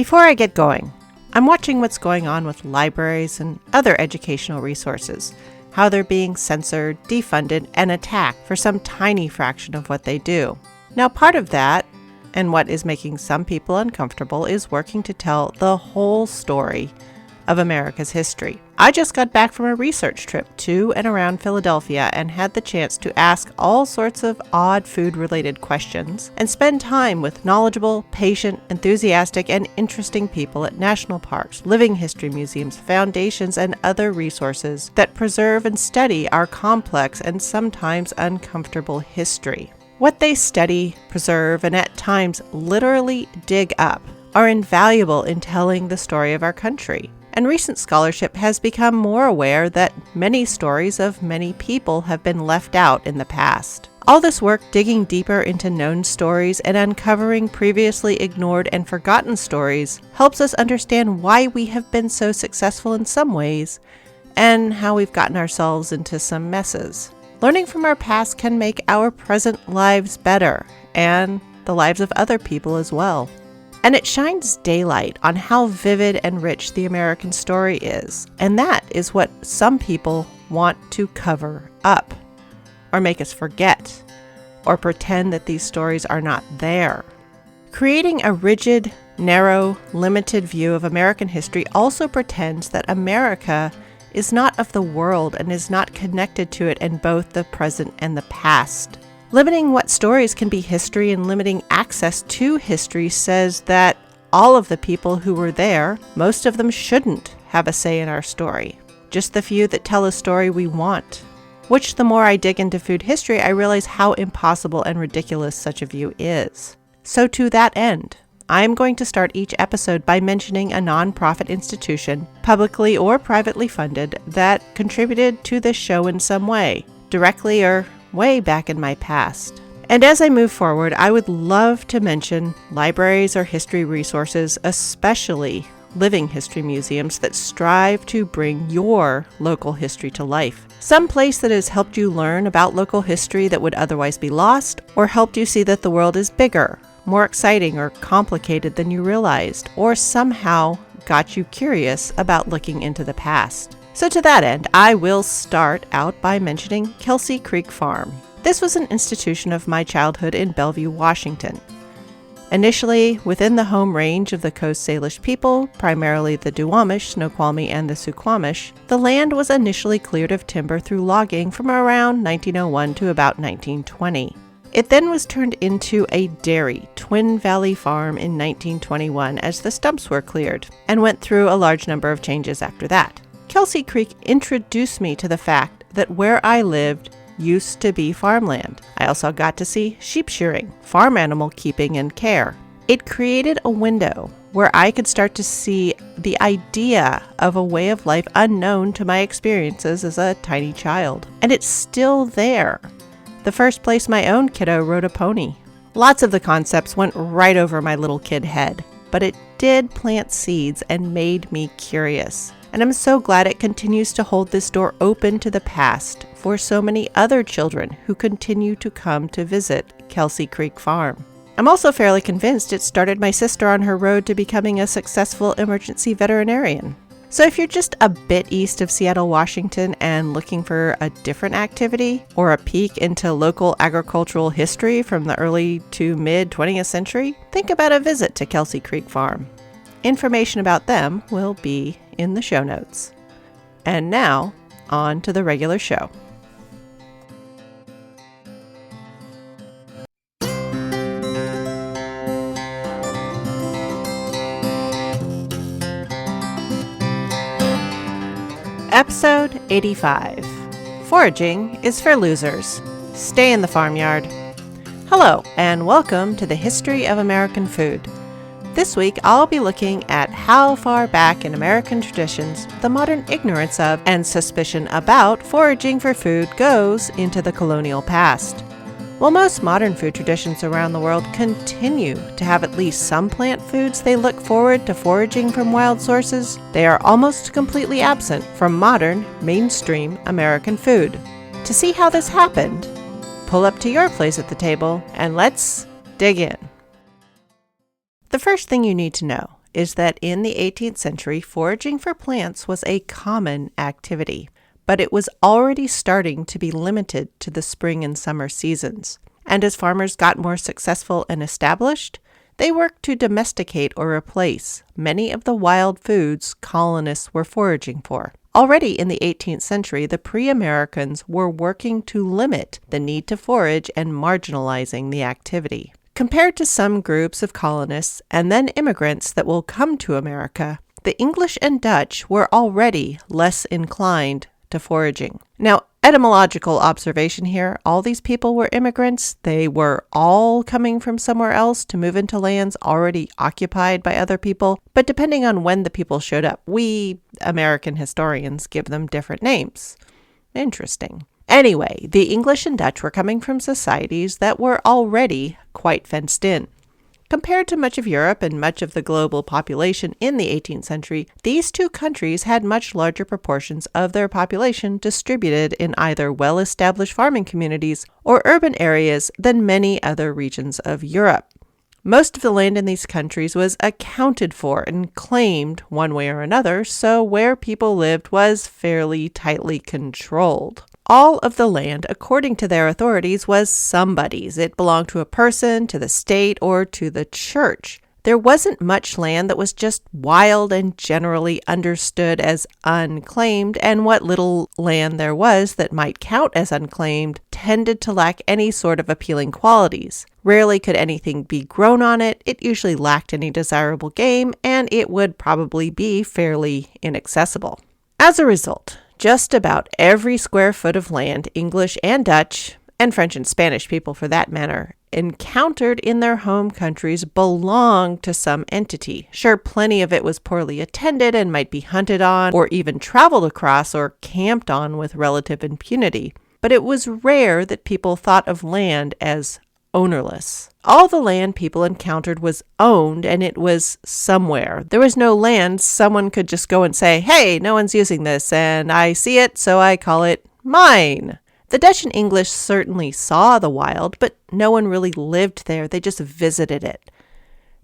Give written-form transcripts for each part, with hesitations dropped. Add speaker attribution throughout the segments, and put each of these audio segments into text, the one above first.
Speaker 1: Before I get going, I'm watching what's going on with libraries and other educational resources, how they're being censored, defunded, and attacked for some tiny fraction of what they do. Now, part of that, and what is making some people uncomfortable, is working to tell the whole story of America's history. I just got back from a research trip to and around Philadelphia and had the chance to ask all sorts of odd food-related questions and spend time with knowledgeable, patient, enthusiastic, and interesting people at national parks, living history museums, foundations, and other resources that preserve and study our complex and sometimes uncomfortable history. What they study, preserve, and at times literally dig up are invaluable in telling the story of our country. And recent scholarship has become more aware that many stories of many people have been left out in the past. All this work digging deeper into known stories and uncovering previously ignored and forgotten stories helps us understand why we have been so successful in some ways and how we've gotten ourselves into some messes. Learning from our past can make our present lives better and the lives of other people as well. And it shines daylight on how vivid and rich the American story is. And that is what some people want to cover up, or make us forget, or pretend that these stories are not there. Creating a rigid, narrow, limited view of American history also pretends that America is not of the world and is not connected to it in both the present and the past. Limiting what stories can be history and limiting access to history says that all of the people who were there, most of them shouldn't have a say in our story. Just the few that tell a story we want. Which, the more I dig into food history, I realize how impossible and ridiculous such a view is. So to that end, I'm going to start each episode by mentioning a nonprofit institution, publicly or privately funded, that contributed to this show in some way, directly or way back in my past. And as I move forward, I would love to mention libraries or history resources, especially living history museums that strive to bring your local history to life. Some place that has helped you learn about local history that would otherwise be lost, or helped you see that the world is bigger, more exciting, or complicated than you realized, or somehow got you curious about looking into the past. So to that end, I will start out by mentioning Kelsey Creek Farm. This was an institution of my childhood in Bellevue, Washington. Initially within the home range of the Coast Salish people, primarily the Duwamish, Snoqualmie, and the Suquamish, the land was initially cleared of timber through logging from around 1901 to about 1920. It then was turned into a dairy, Twin Valley Farm in 1921 as the stumps were cleared, and went through a large number of changes after that. Kelsey Creek introduced me to the fact that where I lived used to be farmland. I also got to see sheep shearing, farm animal keeping and care. It created a window where I could start to see the idea of a way of life unknown to my experiences as a tiny child. And it's still there. The first place my own kiddo rode a pony. Lots of the concepts went right over my little kid head, but it did plant seeds and made me curious. And I'm so glad it continues to hold this door open to the past for so many other children who continue to come to visit Kelsey Creek Farm. I'm also fairly convinced it started my sister on her road to becoming a successful emergency veterinarian. So if you're just a bit east of Seattle, Washington and looking for a different activity or a peek into local agricultural history from the early to mid 20th century, think about a visit to Kelsey Creek Farm. Information about them will be in the show notes. And now, on to the regular show. Episode 85. Foraging is for losers. Stay in the farmyard. Hello, and welcome to the History of American Food. This week, I'll be looking at how far back in American traditions the modern ignorance of and suspicion about foraging for food goes into the colonial past. While most modern food traditions around the world continue to have at least some plant foods they look forward to foraging from wild sources, they are almost completely absent from modern, mainstream American food. To see how this happened, pull up to your place at the table and let's dig in. The first thing you need to know is that in the 18th century, foraging for plants was a common activity, but it was already starting to be limited to the spring and summer seasons. And as farmers got more successful and established, they worked to domesticate or replace many of the wild foods colonists were foraging for. Already in the 18th century, the pre-Americans were working to limit the need to forage and marginalizing the activity. Compared to some groups of colonists and then immigrants that will come to America, the English and Dutch were already less inclined to foraging. Now, etymological observation here, all these people were immigrants. They were all coming from somewhere else to move into lands already occupied by other people. But depending on when the people showed up, we American historians give them different names. Interesting. Anyway, the English and Dutch were coming from societies that were already quite fenced in. Compared to much of Europe and much of the global population in the 18th century, these two countries had much larger proportions of their population distributed in either well-established farming communities or urban areas than many other regions of Europe. Most of the land in these countries was accounted for and claimed one way or another, so where people lived was fairly tightly controlled. All of the land, according to their authorities, was somebody's. It belonged to a person, to the state, or to the church. There wasn't much land that was just wild and generally understood as unclaimed, and what little land there was that might count as unclaimed tended to lack any sort of appealing qualities. Rarely could anything be grown on it, it usually lacked any desirable game, and it would probably be fairly inaccessible. As a result, just about every square foot of land English and Dutch, and French and Spanish people for that matter, encountered in their home countries belonged to some entity. Sure, plenty of it was poorly attended and might be hunted on or even traveled across or camped on with relative impunity. But it was rare that people thought of land as ownerless. All the land people encountered was owned, and it was somewhere. There was no land someone could just go and say, hey, no one's using this, and I see it, so I call it mine. The Dutch and English certainly saw the wild, but no one really lived there. They just visited it.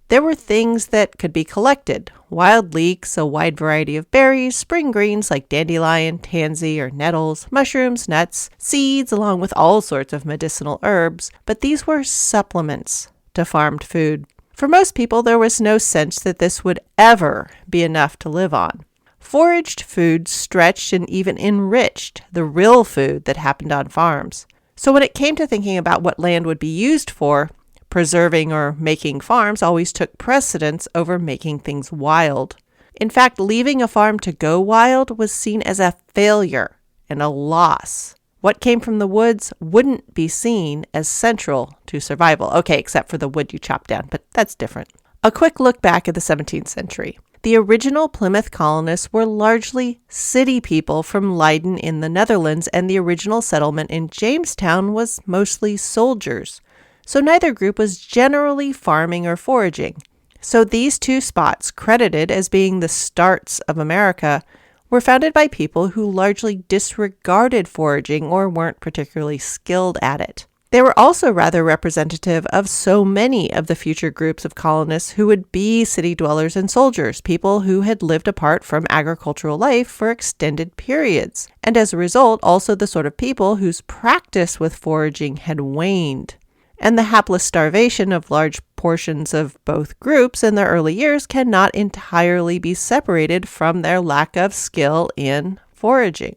Speaker 1: There were things that could be collected: wild leeks, a wide variety of berries, spring greens like dandelion, tansy, or nettles, mushrooms, nuts, seeds, along with all sorts of medicinal herbs, but these were supplements to farmed food. For most people, there was no sense that this would ever be enough to live on. Foraged food stretched and even enriched the real food that happened on farms. So when it came to thinking about what land would be used for, preserving or making farms always took precedence over making things wild. In fact, leaving a farm to go wild was seen as a failure and a loss. What came from the woods wouldn't be seen as central to survival. Okay, except for the wood you chop down, but that's different. A quick look back at the 17th century. The original Plymouth colonists were largely city people from Leiden in the Netherlands, and the original settlement in Jamestown was mostly soldiers. So neither group was generally farming or foraging. So these two spots, credited as being the starts of America, were founded by people who largely disregarded foraging or weren't particularly skilled at it. They were also rather representative of so many of the future groups of colonists who would be city dwellers and soldiers, people who had lived apart from agricultural life for extended periods, and as a result, also the sort of people whose practice with foraging had waned. And the hapless starvation of large portions of both groups in their early years cannot entirely be separated from their lack of skill in foraging.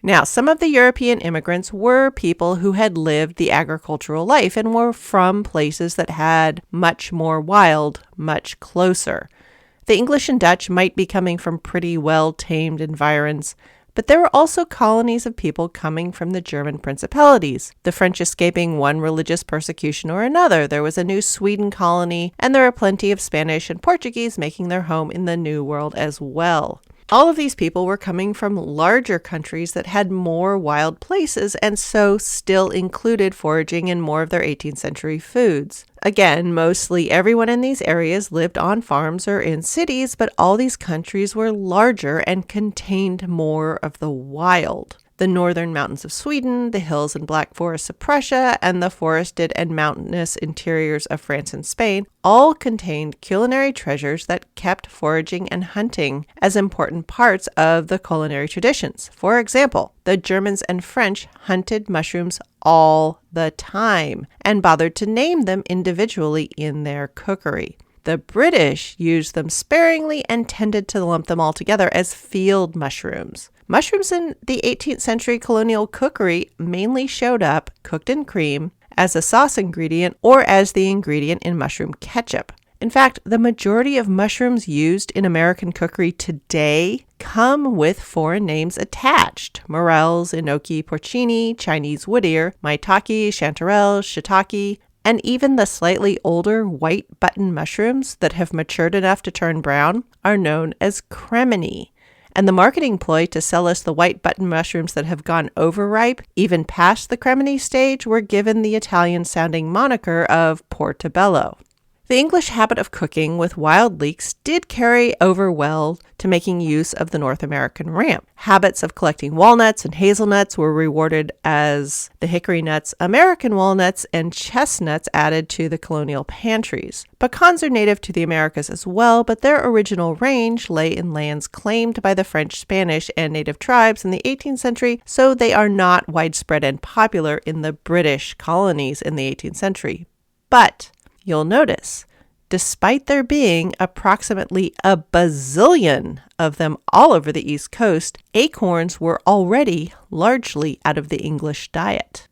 Speaker 1: Now, some of the European immigrants were people who had lived the agricultural life and were from places that had much more wild, much closer. The English and Dutch might be coming from pretty well-tamed environs, but there were also colonies of people coming from the German principalities, the French escaping one religious persecution or another. There was a new Sweden colony, and there are plenty of Spanish and Portuguese making their home in the New World as well. All of these people were coming from larger countries that had more wild places, and so still included foraging in more of their 18th century foods. Again, mostly everyone in these areas lived on farms or in cities, but all these countries were larger and contained more of the wild. The northern mountains of Sweden, the hills and black forests of Prussia, and the forested and mountainous interiors of France and Spain all contained culinary treasures that kept foraging and hunting as important parts of the culinary traditions. For example, the Germans and French hunted mushrooms all the time and bothered to name them individually in their cookery. The British used them sparingly and tended to lump them all together as field mushrooms. Mushrooms in the 18th century colonial cookery mainly showed up cooked in cream, as a sauce ingredient, or as the ingredient in mushroom ketchup. In fact, the majority of mushrooms used in American cookery today come with foreign names attached. Morels, enoki, porcini, Chinese wood ear, maitake, chanterelle, shiitake, and even the slightly older white button mushrooms that have matured enough to turn brown are known as cremini. And the marketing ploy to sell us the white button mushrooms that have gone overripe, even past the cremini stage, were given the Italian-sounding moniker of portobello. The English habit of cooking with wild leeks did carry over well to making use of the North American ramp. Habits of collecting walnuts and hazelnuts were rewarded as the hickory nuts, American walnuts, and chestnuts added to the colonial pantries. Pecans are native to the Americas as well, but their original range lay in lands claimed by the French, Spanish, and native tribes in the 18th century, so they are not widespread and popular in the British colonies in the 18th century. But you'll notice, despite there being approximately a bazillion of them all over the East Coast, acorns were already largely out of the English diet.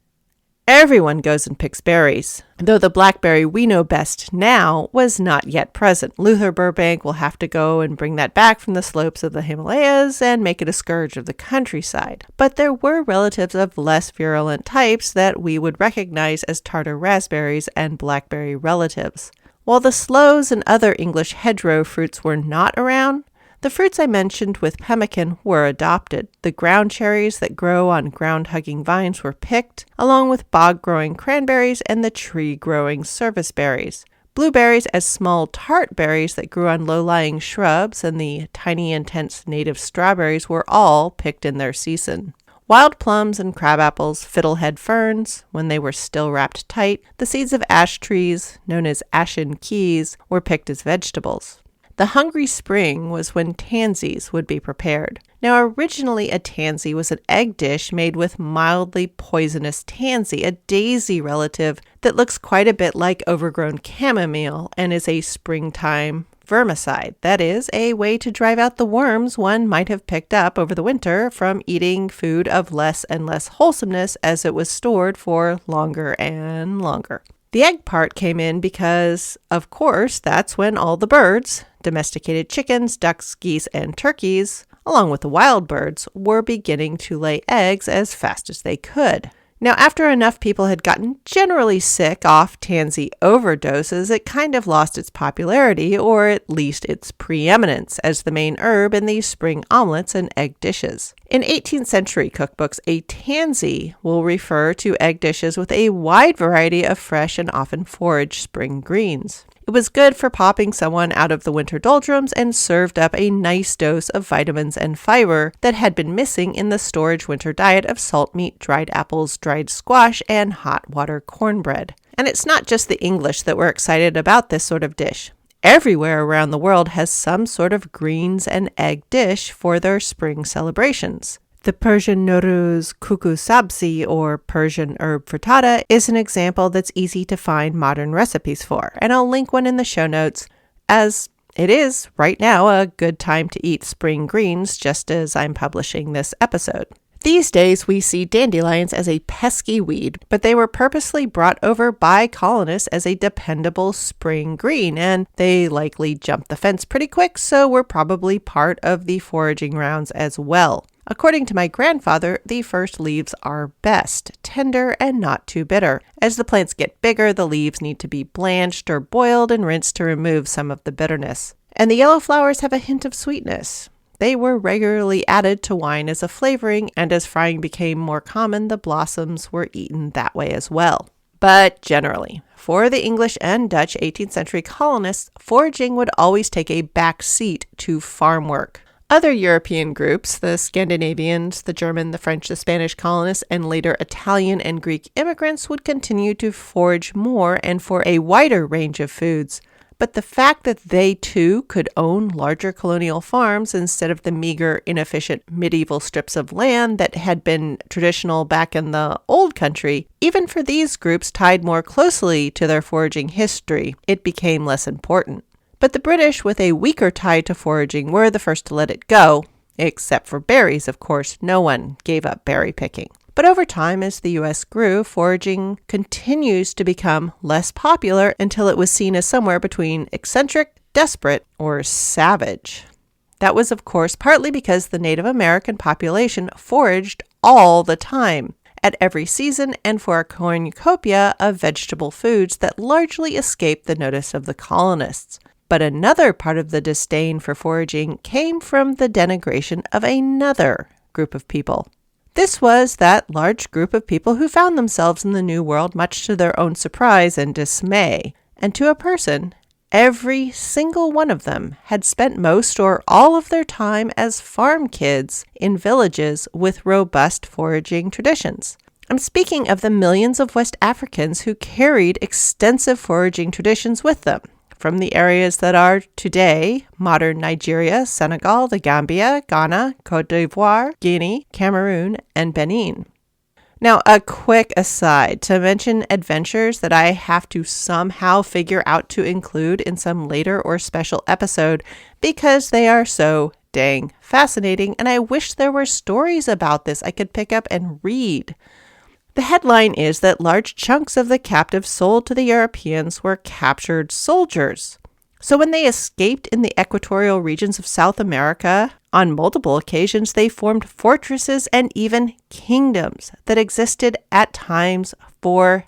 Speaker 1: Everyone goes and picks berries, though the blackberry we know best now was not yet present. Luther Burbank will have to go and bring that back from the slopes of the Himalayas and make it a scourge of the countryside. But there were relatives of less virulent types that we would recognize as Tartar raspberries and blackberry relatives. While the sloes and other English hedgerow fruits were not around, the fruits I mentioned with pemmican were adopted. The ground cherries that grow on ground-hugging vines were picked, along with bog-growing cranberries and the tree-growing service berries. Blueberries as small tart berries that grew on low-lying shrubs and the tiny intense native strawberries were all picked in their season. Wild plums and crabapples, fiddlehead ferns, when they were still wrapped tight, the seeds of ash trees, known as ashen keys, were picked as vegetables. The hungry spring was when tansies would be prepared. Now, originally a tansy was an egg dish made with mildly poisonous tansy, a daisy relative that looks quite a bit like overgrown chamomile and is a springtime vermicide. That is, a way to drive out the worms one might have picked up over the winter from eating food of less and less wholesomeness as it was stored for longer and longer. The egg part came in because, of course, that's when all the birds, domesticated chickens, ducks, geese, and turkeys, along with the wild birds, were beginning to lay eggs as fast as they could. Now, after enough people had gotten generally sick off tansy overdoses, it kind of lost its popularity, or at least its preeminence, as the main herb in these spring omelets and egg dishes. In 18th century cookbooks, a tansy will refer to egg dishes with a wide variety of fresh and often foraged spring greens. It was good for popping someone out of the winter doldrums and served up a nice dose of vitamins and fiber that had been missing in the storage winter diet of salt meat, dried apples, dried squash, and hot water cornbread. And it's not just the English that were excited about this sort of dish. Everywhere around the world has some sort of greens and egg dish for their spring celebrations. The Persian Nowruz Kuku Sabzi, or Persian herb frittata, is an example that's easy to find modern recipes for, and I'll link one in the show notes, as it is, right now, a good time to eat spring greens just as I'm publishing this episode. These days, we see dandelions as a pesky weed, but they were purposely brought over by colonists as a dependable spring green, and they likely jumped the fence pretty quick, so were probably part of the foraging rounds as well. According to my grandfather, the first leaves are best, tender and not too bitter. As the plants get bigger, the leaves need to be blanched or boiled and rinsed to remove some of the bitterness. And the yellow flowers have a hint of sweetness. They were regularly added to wine as a flavoring, and as frying became more common, the blossoms were eaten that way as well. But generally, for the English and Dutch 18th century colonists, foraging would always take a back seat to farm work. Other European groups, the Scandinavians, the German, the French, the Spanish colonists, and later Italian and Greek immigrants would continue to forage more and for a wider range of foods. But the fact that they too could own larger colonial farms instead of the meager, inefficient medieval strips of land that had been traditional back in the old country, even for these groups tied more closely to their foraging history, it became less important. But the British, with a weaker tie to foraging, were the first to let it go. Except for berries, of course. No one gave up berry picking. But over time, as the U.S. grew, foraging continues to become less popular until it was seen as somewhere between eccentric, desperate, or savage. That was, of course, partly because the Native American population foraged all the time, at every season, and for a cornucopia of vegetable foods that largely escaped the notice of the colonists. But another part of the disdain for foraging came from the denigration of another group of people. This was that large group of people who found themselves in the New World much to their own surprise and dismay. And to a person, every single one of them had spent most or all of their time as farm kids in villages with robust foraging traditions. I'm speaking of the millions of West Africans who carried extensive foraging traditions with them, from the areas that are today modern Nigeria, Senegal, the Gambia, Ghana, Cote d'Ivoire, Guinea, Cameroon, and Benin. Now, a quick aside to mention adventures that I have to somehow figure out to include in some later or special episode because they are so dang fascinating, and I wish there were stories about this I could pick up and read. The headline is that large chunks of the captives sold to the Europeans were captured soldiers. So when they escaped in the equatorial regions of South America, on multiple occasions they formed fortresses and even kingdoms that existed at times for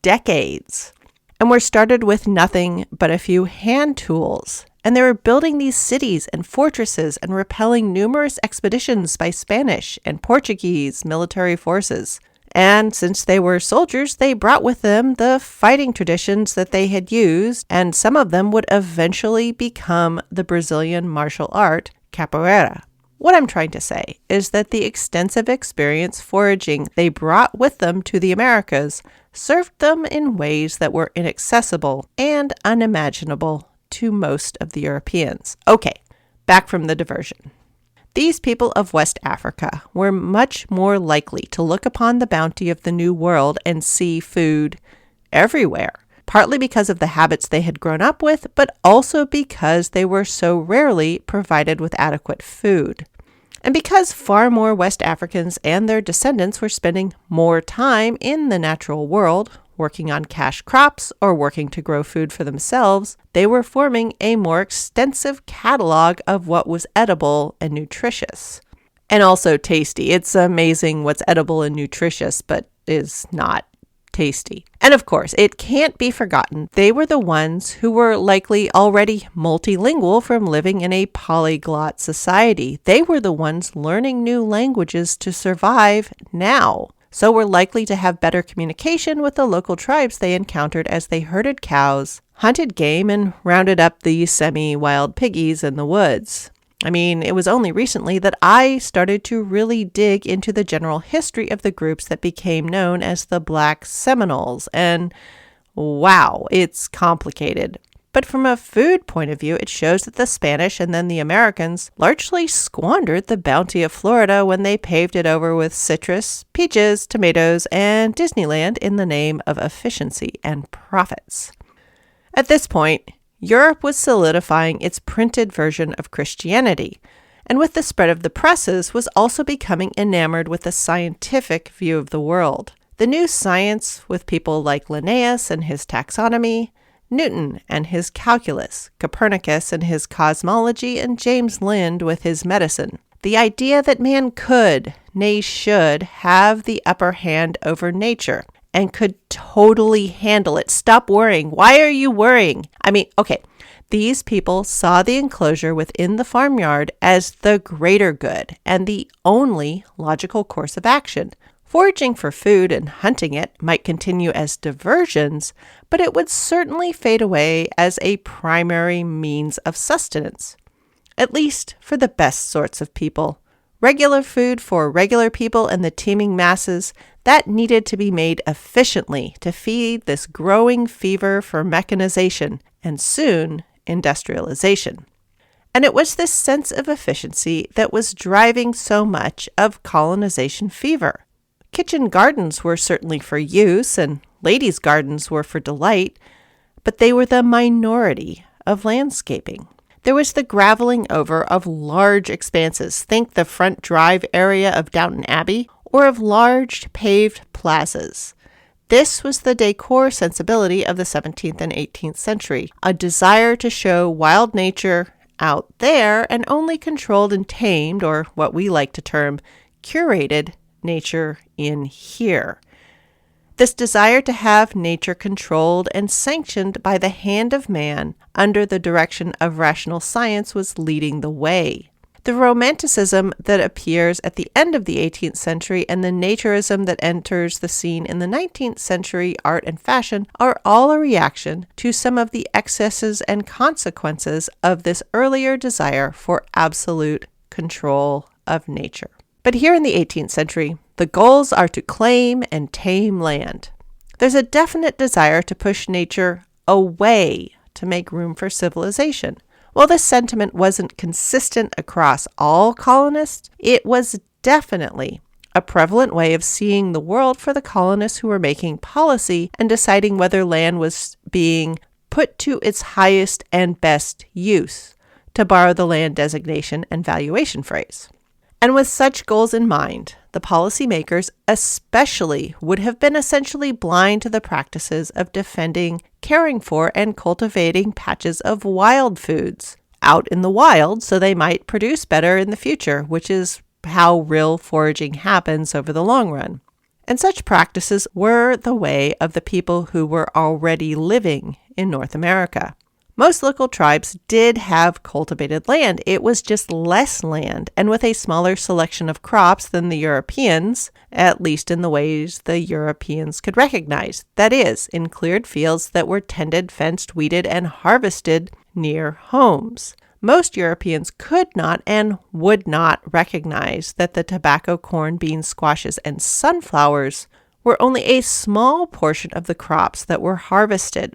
Speaker 1: decades. And were started with nothing but a few hand tools. And they were building these cities and fortresses and repelling numerous expeditions by Spanish and Portuguese military forces. And since they were soldiers, they brought with them the fighting traditions that they had used, and some of them would eventually become the Brazilian martial art, capoeira. What I'm trying to say is that the extensive experience foraging they brought with them to the Americas served them in ways that were inaccessible and unimaginable to most of the Europeans. Okay, back from the diversion. These people of West Africa were much more likely to look upon the bounty of the New World and see food everywhere, partly because of the habits they had grown up with, but also because they were so rarely provided with adequate food. And because far more West Africans and their descendants were spending more time in the natural world, working on cash crops or working to grow food for themselves, they were forming a more extensive catalog of what was edible and nutritious. And also tasty. It's amazing what's edible and nutritious, but is not tasty. And of course, it can't be forgotten, they were the ones who were likely already multilingual from living in a polyglot society. They were the ones learning new languages to survive now. So were likely to have better communication with the local tribes they encountered as they herded cows, hunted game, and rounded up the semi-wild piggies in the woods. I mean, it was only recently that I started to really dig into the general history of the groups that became known as the Black Seminoles, and wow, it's complicated. But from a food point of view, it shows that the Spanish and then the Americans largely squandered the bounty of Florida when they paved it over with citrus, peaches, tomatoes, and Disneyland in the name of efficiency and profits. At this point, Europe was solidifying its printed version of Christianity, and with the spread of the presses was also becoming enamored with a scientific view of the world. The new science, with people like Linnaeus and his taxonomy, Newton and his calculus, Copernicus and his cosmology, and James Lind with his medicine. The idea that man could, nay should, have the upper hand over nature and could totally handle it. Stop worrying. Why are you worrying? I mean, okay, these people saw the enclosure within the farmyard as the greater good and the only logical course of action. Foraging for food and hunting it might continue as diversions, but it would certainly fade away as a primary means of sustenance. at least for the best sorts of people. Regular food for regular people and the teeming masses, that needed to be made efficiently to feed this growing fever for mechanization and soon industrialization. And it was this sense of efficiency that was driving so much of colonization fever. Kitchen gardens were certainly for use, and ladies' gardens were for delight, but they were the minority of landscaping. There was the graveling over of large expanses, think the front drive area of Downton Abbey, or of large paved plazas. This was the decor sensibility of the 17th and 18th century, a desire to show wild nature out there and only controlled and tamed, or what we like to term curated, nature in here. This desire to have nature controlled and sanctioned by the hand of man under the direction of rational science was leading the way. The romanticism that appears at the end of the 18th century and the naturism that enters the scene in the 19th century art and fashion are all a reaction to some of the excesses and consequences of this earlier desire for absolute control of nature. But here in the 18th century, the goals are to claim and tame land. There's a definite desire to push nature away to make room for civilization. While this sentiment wasn't consistent across all colonists, it was definitely a prevalent way of seeing the world for the colonists who were making policy and deciding whether land was being put to its highest and best use, to borrow the land designation and valuation phrase. And with such goals in mind, the policymakers especially would have been essentially blind to the practices of defending, caring for, and cultivating patches of wild foods out in the wild so they might produce better in the future, which is how real foraging happens over the long run. And such practices were the way of the people who were already living in North America. Most local tribes did have cultivated land. It was just less land and with a smaller selection of crops than the Europeans, at least in the ways the Europeans could recognize. That is, in cleared fields that were tended, fenced, weeded, and harvested near homes. Most Europeans could not and would not recognize that the tobacco, corn, beans, squashes, and sunflowers were only a small portion of the crops that were harvested.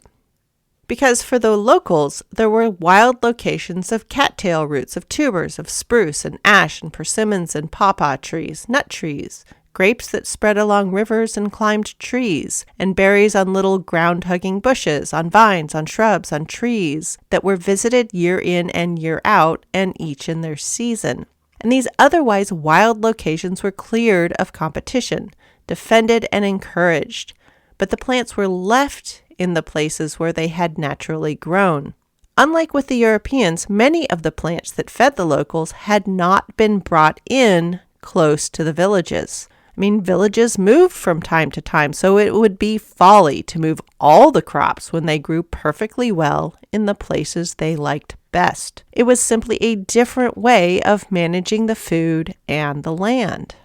Speaker 1: Because for the locals, there were wild locations of cattail roots, of tubers, of spruce and ash and persimmons and pawpaw trees, nut trees, grapes that spread along rivers and climbed trees, and berries on little ground-hugging bushes, on vines, on shrubs, on trees that were visited year in and year out, and each in their season. And these otherwise wild locations were cleared of competition, defended and encouraged, but the plants were left in the places where they had naturally grown. Unlike with the Europeans, many of the plants that fed the locals had not been brought in close to the villages. Villages moved from time to time, so it would be folly to move all the crops when they grew perfectly well in the places they liked best. It was simply a different way of managing the food and the land.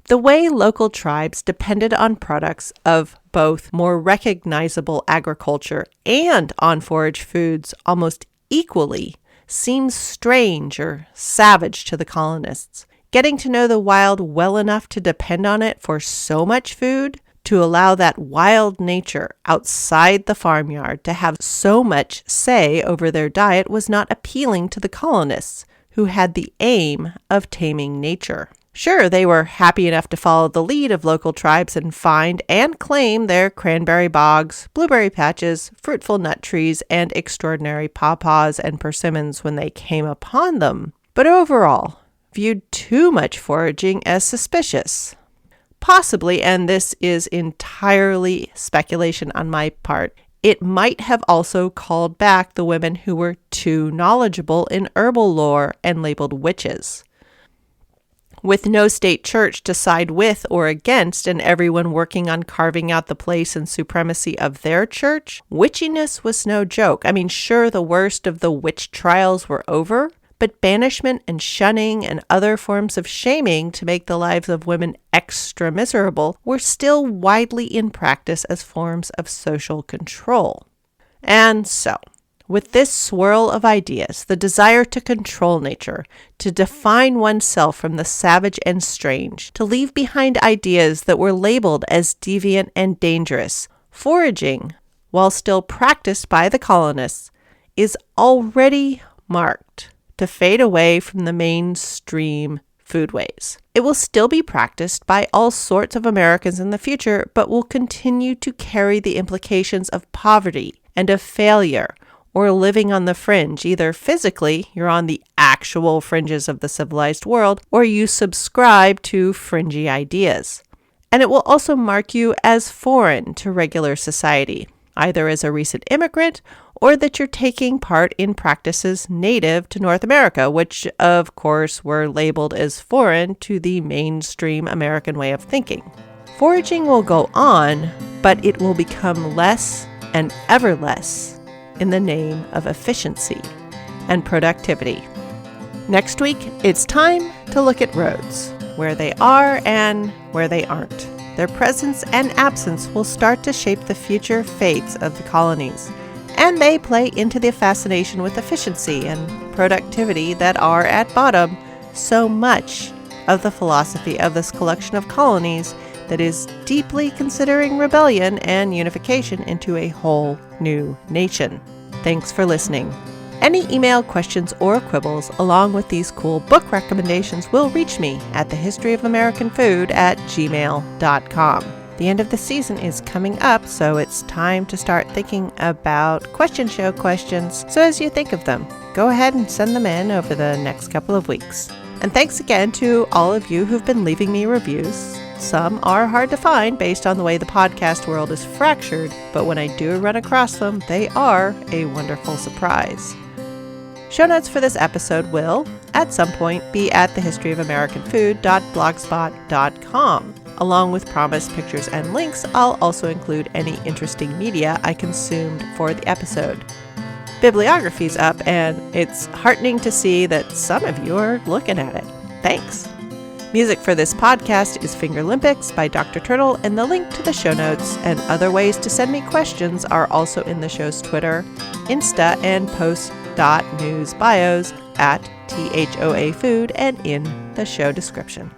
Speaker 1: The way local tribes depended on products of both more recognizable agriculture and on forage foods almost equally seems strange or savage to the colonists. Getting to know the wild well enough to depend on it for so much food, to allow that wild nature outside the farmyard to have so much say over their diet was not appealing to the colonists, who had the aim of taming nature. Sure, they were happy enough to follow the lead of local tribes and find and claim their cranberry bogs, blueberry patches, fruitful nut trees, and extraordinary pawpaws and persimmons when they came upon them, but overall viewed too much foraging as suspicious. Possibly, and this is entirely speculation on my part, it might have also called back the women who were too knowledgeable in herbal lore and labeled witches. With no state church to side with or against and everyone working on carving out the place and supremacy of their church, witchiness was no joke. Sure, the worst of the witch trials were over, but banishment and shunning and other forms of shaming to make the lives of women extra miserable were still widely in practice as forms of social control. And so, With this swirl of ideas, the desire to control nature, to define oneself from the savage and strange, to leave behind ideas that were labeled as deviant and dangerous, foraging, while still practiced by the colonists, is already marked to fade away from the mainstream foodways. It will still be practiced by all sorts of Americans in the future, but will continue to carry the implications of poverty and of failure, or living on the fringe. Either physically, you're on the actual fringes of the civilized world, or you subscribe to fringy ideas. And it will also mark you as foreign to regular society, either as a recent immigrant or that you're taking part in practices native to North America, which of course were labeled as foreign to the mainstream American way of thinking. Foraging will go on, but it will become less and ever less in the name of efficiency and productivity. Next week, it's time to look at roads, where they are and where they aren't. Their presence and absence will start to shape the future fates of the colonies, and they play into the fascination with efficiency and productivity that are, at bottom, so much of the philosophy of this collection of colonies that is deeply considering rebellion and unification into a whole new nation. Thanks for listening. Any email questions or quibbles along with these cool book recommendations will reach me at thehistoryofamericanfood@gmail.com. The end of the season is coming up, so it's time to start thinking about question show questions. So as you think of them, go ahead and send them in over the next couple of weeks. And thanks again to all of you who've been leaving me reviews. Some are hard to find based on the way the podcast world is fractured, but when I do run across them, they are a wonderful surprise. Show notes for this episode will, at some point, be at thehistoryofamericanfood.blogspot.com. Along with promised pictures and links, I'll also include any interesting media I consumed for the episode. Bibliography's up, and it's heartening to see that some of you are looking at it. Thanks. Music for this podcast is Fingerlympics by Dr. Turtle, and the link to the show notes and other ways to send me questions are also in the show's Twitter, Insta, and post.news bios at THOA Food and in the show description.